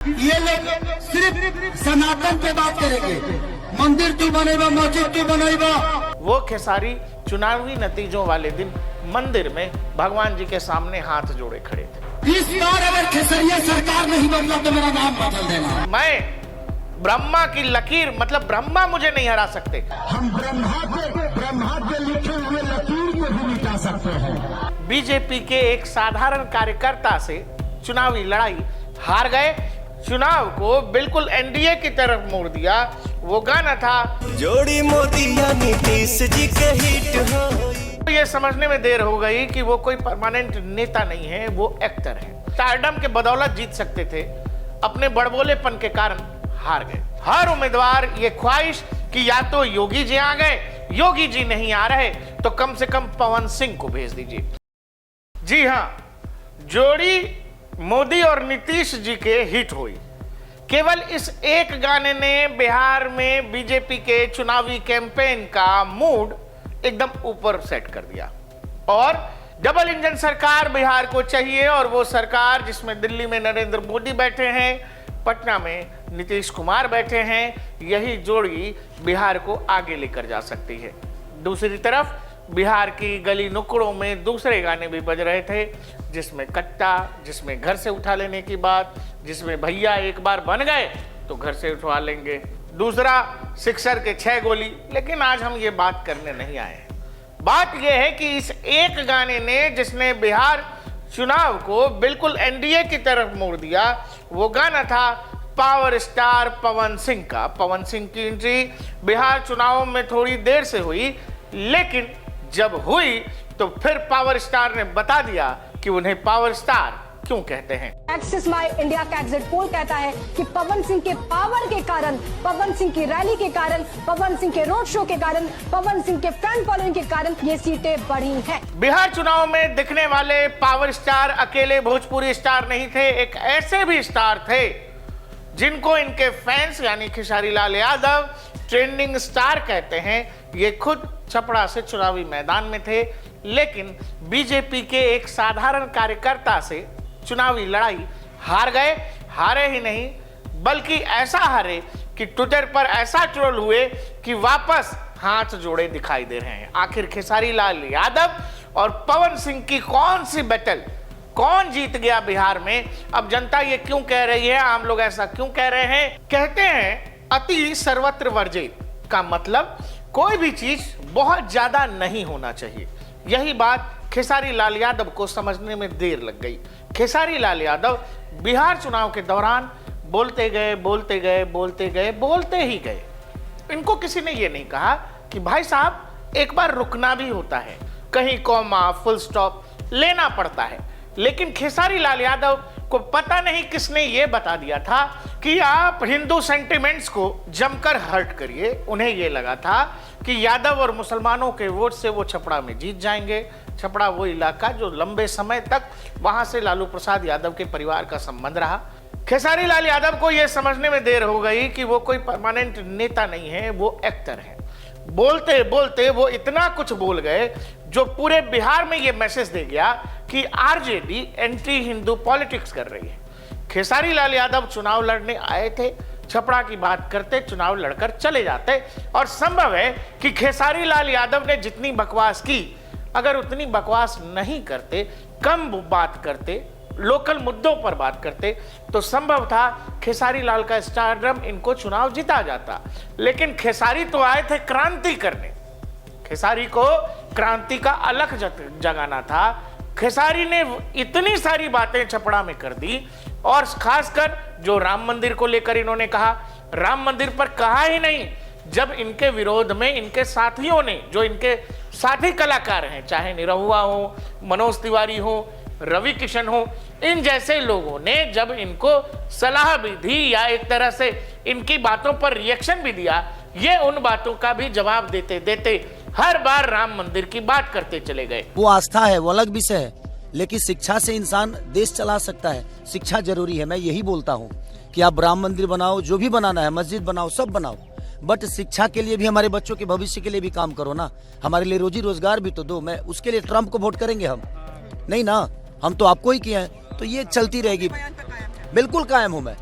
ये लोग सिर्फ सनातन पे बात करेंगे, मंदिर तू बनेगा, मस्जिद तू बनेगा। वो खेसारी चुनावी नतीजों वाले दिन मंदिर में भगवान जी के सामने हाथ जोड़े खड़े थे। इस बार अगर खेसरिया सरकार नहीं बदला तो मेरा नाम बदल देना। मैं ब्रह्मा की लकीर, मतलब ब्रह्मा मुझे नहीं हरा सकते। हम ब्रह्मा के लिखे हुए लकीर को भी मिटा सकते हैं। बीजेपी के एक साधारण कार्यकर्ता से चुनावी लड़ाई हार गए, चुनाव को बिल्कुल एनडीए की तरफ मोड़ दिया। वो गाना था जोड़ी मोदी या नीतीश जी के हिट हो। ये समझने में देर हो गई कि वो कोई परमानेंट नेता नहीं है, वो एक्टर है। स्टारडम के बदौलत जीत सकते थे, अपने बड़बोलेपन के कारण हार गए। हर उम्मीदवार ये ख्वाहिश कि या तो योगी जी आ गए, योगी जी नहीं आ रहे तो कम से कम पवन सिंह को भेज दीजिए। जी हाँ, जोड़ी मोदी और नीतीश जी के हिट हुई। केवल इस एक गाने ने बिहार में बीजेपी के चुनावी कैंपेन का मूड एकदम ऊपर सेट कर दिया। और डबल इंजन सरकार बिहार को चाहिए, और वो सरकार जिसमें दिल्ली में नरेंद्र मोदी बैठे हैं, पटना में नीतीश कुमार बैठे हैं, यही जोड़ी बिहार को आगे लेकर जा सकती है। दूसरी तरफ बिहार की गली नुक्कड़ों में दूसरे गाने भी बज रहे थे, जिसमें कट्टा, जिसमें घर से उठा लेने की बात, जिसमें भैया एक बार बन गए तो घर से उठवा लेंगे, दूसरा सिक्सर के 6 गोली। लेकिन आज हम ये बात करने नहीं आए हैं। बात यह है कि इस एक गाने ने जिसने बिहार चुनाव को बिल्कुल एनडीए की तरफ मोड़ दिया, वो गाना था पावर स्टार पवन सिंह का। पवन सिंह की एंट्री बिहार चुनावों में थोड़ी देर से हुई, लेकिन जब हुई तो फिर पावर स्टार ने बता दिया कि उन्हें पावर स्टार क्यों कहते हैं। एक्सिस माई इंडिया का एग्जिट पोल कहता है कि पवन सिंह के पावर के कारण, पवन सिंह की रैली के कारण, पवन सिंह के रोड शो के कारण, पवन सिंह के फैन फॉलोइंग के कारण ये सीटें बढ़ी हैं। बिहार चुनाव में दिखने वाले पावर स्टार अकेले भोजपुरी स्टार नहीं थे, एक ऐसे भी स्टार थे जिनको इनके फैंस यानी खेसारी लाल यादव ट्रेंडिंग स्टार कहते हैं। ये खुद छपरा से चुनावी मैदान में थे, लेकिन बीजेपी के एक साधारण कार्यकर्ता से चुनावी लड़ाई हार गए। हारे ही नहीं, बल्कि ऐसा हारे कि ट्विटर पर ऐसा ट्रोल हुए कि वापस हाथ जोड़े दिखाई दे रहे हैं। आखिर खेसारी लाल यादव और पवन सिंह की कौन सी बैटल, कौन जीत गया बिहार में? अब जनता ये क्यों कह रही है, आम लोग ऐसा क्यों कह रहे हैं? कहते हैं अति सर्वत्र वर्जित का मतलब कोई भी चीज बहुत ज्यादा नहीं होना चाहिए। यही बात खेसारी लाल यादव को समझने में देर लग गई। खेसारी लाल यादव बिहार चुनाव के दौरान बोलते गए, बोलते गए, बोलते गए, बोलते ही गए। इनको किसी ने ये नहीं कहा कि भाई साहब एक बार रुकना भी होता है, कहीं कॉमा फुल स्टॉप लेना पड़ता है। लेकिन खेसारी लाल यादव को पता नहीं किसने ये बता दिया था कि आप हिंदू सेंटिमेंट्स को जमकर हर्ट करिए। उन्हें ये लगा था कि यादव और मुसलमानों के वोट से वो छपरा में जीत जाएंगे। छपरा वो इलाका जो लंबे समय तक वहां से लालू प्रसाद यादव के परिवार का संबंध रहा। खेसारी लाल यादव को यह समझने में देर हो गई कि वो कोई परमानेंट नेता नहीं है, वो एक्टर है। बोलते बोलते वो इतना कुछ बोल गए जो पूरे बिहार में ये मैसेज दे गया कि आरजेडी एंटी हिंदू पॉलिटिक्स कर रही है। खेसारी लाल यादव चुनाव लड़ने आए थे, छपरा की बात करते, चुनाव लड़कर चले जाते, और संभव है कि खेसारी लाल यादव ने जितनी बकवास की, अगर उतनी बकवास नहीं करते, कम बात करते, लोकल मुद्दों पर बात करते, तो संभव था खेसारी लाल का स्टारडम इनको चुनाव जिता जाता। लेकिन खेसारी तो आए थे क्रांति करने, खेसारी को क्रांति का अलख जगाना था। खेसारी ने इतनी सारी बातें छपड़ा में कर दी, और खासकर जो राम मंदिर को लेकर इन्होंने कहा, राम मंदिर पर कहा ही नहीं जब इनके विरोध में इनके साथियों ने, जो इनके साथी कलाकार हैं, चाहे निरहुआ हो, मनोज तिवारी हो, रवि किशन हो, इन जैसे लोगों ने जब इनको सलाह भी दी या एक तरह से इनकी बातों पर रिएक्शन भी दिया, ये उन बातों का भी जवाब देते देते हर बार राम मंदिर की बात करते चले गए। वो आस्था है, वो अलग विषय है, लेकिन शिक्षा से इंसान देश चला सकता है। शिक्षा जरूरी है। मैं यही बोलता हूँ कि आप राम मंदिर बनाओ, जो भी बनाना है, मस्जिद बनाओ, सब बनाओ, बट शिक्षा के लिए भी, हमारे बच्चों के भविष्य के लिए भी काम करो ना। हमारे लिए रोजी रोजगार भी तो दो। मैं उसके लिए ट्रम्प को वोट करेंगे हम नहीं ना, हम तो आपको ही किए हैं। तो ये चलती रहेगी, बिल्कुल कायम हूँ मैं।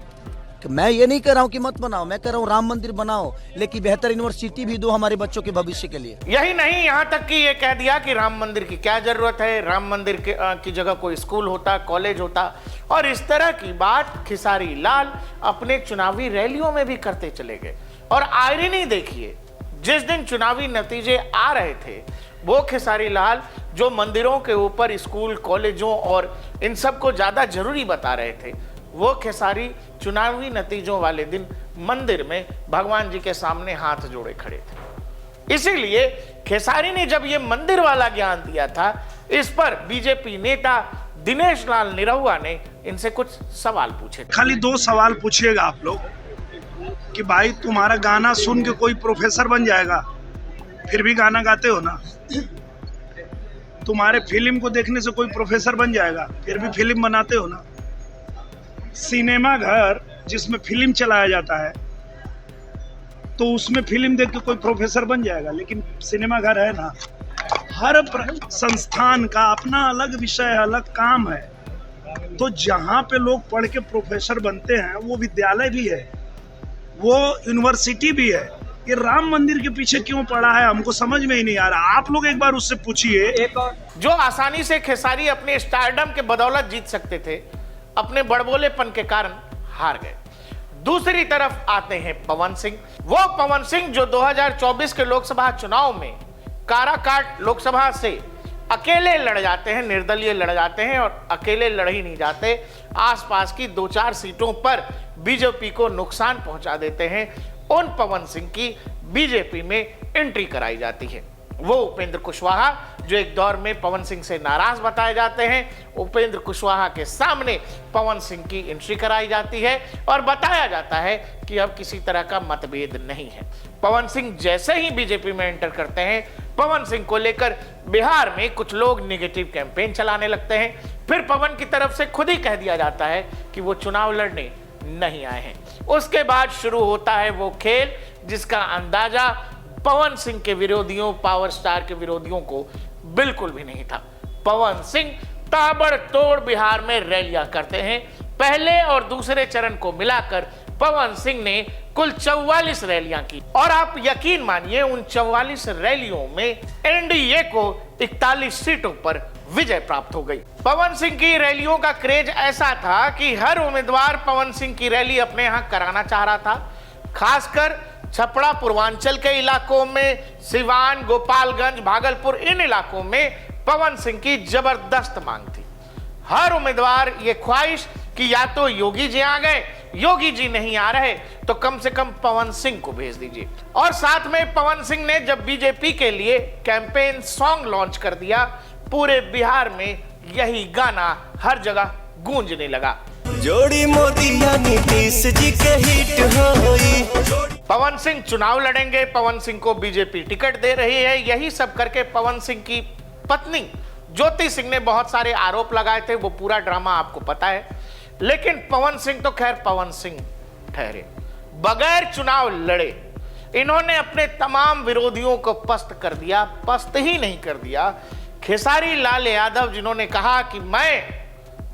मैं ये नहीं कह रहा हूँ कि मत बनाओ, मैं कह रहा हूँ राम मंदिर बनाओ, लेकिन बेहतर यूनिवर्सिटी भी दो हमारे बच्चों के भविष्य के लिए। यही नहीं, यहां तक कि ये कह दिया कि राम मंदिर की क्या जरूरत है, राम मंदिर की जगह कोई स्कूल होता, कॉलेज होता, और इस तरह की बात खेसारी लाल अपने चुनावी रैलियों में भी करते चले गए। और आयरनी देखिए, जिस दिन चुनावी नतीजे आ रहे थे वो खेसारी लाल जो मंदिरों के ऊपर स्कूल कॉलेजों और इन सब को ज्यादा जरूरी बता रहे थे, वो खेसारी चुनावी नतीजों वाले दिन मंदिर में भगवान जी के सामने हाथ जोड़े खड़े थे। इसीलिए खेसारी ने जब ये मंदिर वाला ज्ञान दिया था, इस पर बीजेपी नेता दिनेश लाल निरहुआ ने इनसे कुछ सवाल पूछे। खाली 2 सवाल पूछिएगा आप लोग कि भाई तुम्हारा गाना सुन के कोई प्रोफेसर बन जाएगा, फिर भी गाना गाते हो ना। तुम्हारे फिल्म को देखने से कोई प्रोफेसर बन जाएगा, फिर भी फिल्म बनाते हो ना। सिनेमा घर जिसमें फिल्म चलाया जाता है तो उसमें फिल्म देख के कोई प्रोफेसर बन जाएगा, लेकिन सिनेमा घर है ना, हर संस्थान का अपना अलग विषय है, अलग काम है। तो जहाँ पे लोग पढ़ के प्रोफेसर बनते हैं वो विद्यालय भी है, वो यूनिवर्सिटी भी है। ये राम मंदिर के पीछे क्यों पड़ा है हमको समझ में ही नहीं आ रहा। आप लोग एक बार उससे पूछिए। जो आसानी से खेसारी अपने स्टारडम के बदौलत जीत सकते थे, अपने बड़बोलेपन के कारण हार गए। दूसरी तरफ आते हैं पवन सिंह, वो पवन सिंह जो 2024 के लोकसभा चुनाव में काराकाट लोकसभा से अकेले लड़ जाते हैं, निर्दलीय लड़ जाते हैं, और अकेले लड़ ही नहीं जाते, आसपास की 2-4 सीटों पर बीजेपी को नुकसान पहुंचा देते हैं। उन पवन सिंह की बीजेपी में एंट्री कराई जाती है। वो उपेंद्र कुशवाहा जो एक दौर में पवन सिंह से नाराज बताए जाते हैं, उपेंद्र कुशवाहा के सामने पवन सिंह की एंट्री कराई जाती है और बताया जाता है कि अब किसी तरह का मतभेद नहीं है। पवन सिंह जैसे ही बीजेपी में एंटर करते हैं, पवन सिंह को लेकर बिहार में कुछ लोग नेगेटिव कैंपेन चलाने लगते हैं। फिर पवन की तरफ से खुद ही कह दिया जाता है कि वो चुनाव लड़ने नहीं आए हैं। उसके बाद शुरू होता है वो खेल जिसका अंदाजा पवन सिंह के विरोधियों, पावर स्टार के विरोधियों को बिल्कुल भी नहीं था। पवन सिंह ताबड़तोड़ बिहार में रैलियां करते हैं। पहले और दूसरे चरण को मिलाकर पवन सिंह ने कुल 44 रैलियां की, और आप यकीन मानिए उन 44 रैलियों में एनडीए को 41 सीटों पर विजय प्राप्त हो गई। पवन सिंह की रैलियों का क्रेज ऐसा था कि हर उम्मीदवार पवन सिंह की रैली अपने यहां कराना चाह रहा था। खासकर छपरा पूर्वांचल के इलाकों में, सिवान, गोपालगंज, भागलपुर, इन इलाकों में पवन सिंह की जबरदस्त मांग थी। हर उम्मीदवार ये ख्वाहिश कि या तो योगी जी आ गए, योगी जी नहीं आ रहे तो कम से कम पवन सिंह को भेज दीजिए। और साथ में पवन सिंह ने जब बीजेपी के लिए कैंपेन सॉन्ग लॉन्च कर दिया, पूरे बिहार में यही गाना हर जगह गूंजने लगा। जोड़ी मोदी या नीतीश जी के हिट होई। पवन सिंह चुनाव लड़ेंगे, पवन सिंह को बीजेपी टिकट दे रही है, यही सब करके पवन सिंह की पत्नी ज्योति सिंह ने बहुत सारे आरोप लगाए थे। वो पूरा ड्रामा आपको पता है। लेकिन पवन सिंह तो खैर पवन सिंह ठहरे, बगैर चुनाव लड़े इन्होंने अपने तमाम विरोधियों को पस्त कर दिया। पस्त ही नहीं कर दिया, खेसारी लाल यादव जिन्होंने कहा कि मैं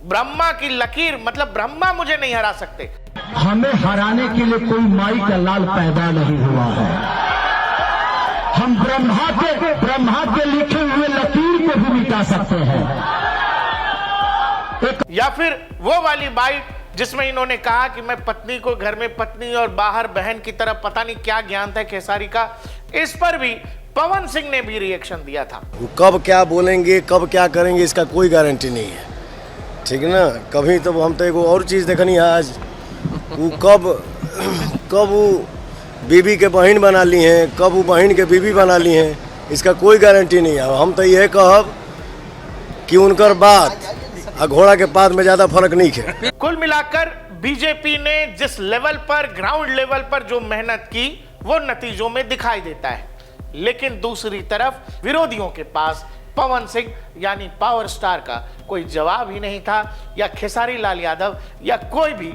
ब्रह्मा की लकीर, मतलब ब्रह्मा मुझे नहीं हरा सकते। हमें हराने के लिए कोई माई का लाल पैदा नहीं हुआ है। हम ब्रह्मा के लिखे हुए लकीर को भी मिटा सकते हैं। या फिर वो वाली बाइट जिसमें इन्होंने कहा कि मैं पत्नी को घर में पत्नी और बाहर बहन की तरह, पता नहीं क्या ज्ञान था खेसारी का, इस पर भी पवन सिंह ने भी रिएक्शन दिया था। वो कब क्या बोलेंगे, कब क्या करेंगे, इसका कोई गारंटी नहीं है, ठीक है ना। कभी तो हम तो एक और चीज़ देखनी है आज, वो कब वो बीबी के बहन बना ली हैं, कब वो बहन के बीबी बना ली हैं, इसका कोई गारंटी नहीं है। हम तो यह कहब कि उनकर बात और घोड़ा के पात में ज़्यादा फर्क नहीं है। कुल मिलाकर बीजेपी ने जिस लेवल पर, ग्राउंड लेवल पर जो मेहनत की वो नतीजों में दिखाई देता है। लेकिन दूसरी तरफ विरोधियों के पास पवन सिंह यानी पावर स्टार का कोई जवाब ही नहीं था, या खेसारी लाल यादव या कोई भी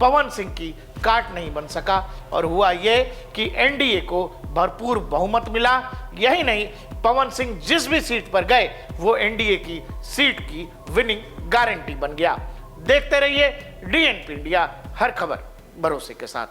पवन सिंह की काट नहीं बन सका। और हुआ ये कि एनडीए को भरपूर बहुमत मिला। यही नहीं, पवन सिंह जिस भी सीट पर गए वो एनडीए की सीट की विनिंग गारंटी बन गया। देखते रहिए डीएनपी इंडिया, हर खबर भरोसे के साथ।